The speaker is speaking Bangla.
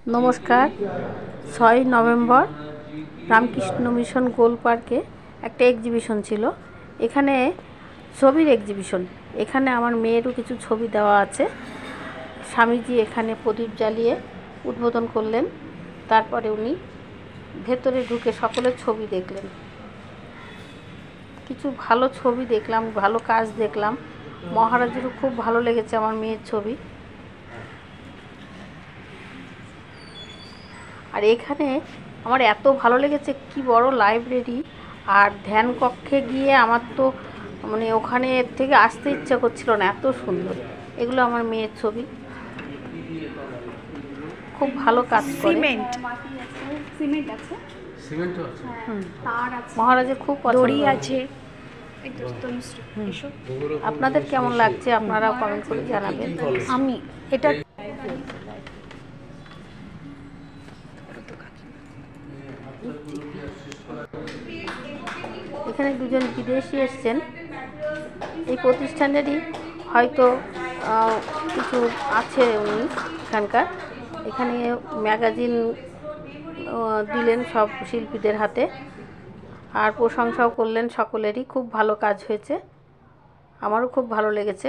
নমস্কার। ৬ নভেম্বর রামকৃষ্ণ মিশন গোল পার্কে একটা এক্সিবিশন ছিল। এখানে ছবির এক্সিবিশন। এখানে আমার মেয়েরও কিছু ছবি দেওয়া আছে। স্বামীজি এখানে প্রদীপ জ্বালিয়ে উদ্বোধন করলেন। তারপরে উনি ভেতরে ঢুকে সকলের ছবি দেখলেন। কিছু ভালো ছবি দেখলাম, ভালো কাজ দেখলাম। মহারাজেরও খুব ভালো লেগেছে আমার মেয়ের ছবি। আর এখানে আমার এত ভালো লেগেছে, কি বড় লাইব্রেরি। আর ধ্যান কক্ষে গিয়ে আমার তো ওখানে থেকে আসতে ইচ্ছা করছিল না, এত সুন্দর। এগুলো আমার মেয়ের ছবি, খুব ভালো কাজ করে। মহারাজের খুব দড়ি আছে। আপনাদের কেমন লাগছে আপনারা কমেন্ট করে জানাবেন। আমি এটা এখানে দুজন বিদেশি এসছেন। এই প্রতিষ্ঠানেরই হয়তো কিছু আছে উনি এখানকার। এখানে ম্যাগাজিন দিলেন সব শিল্পীদের হাতে, আর প্রশংসাও করলেন সকলেরই। খুব ভালো কাজ হয়েছে, আমারও খুব ভালো লেগেছে।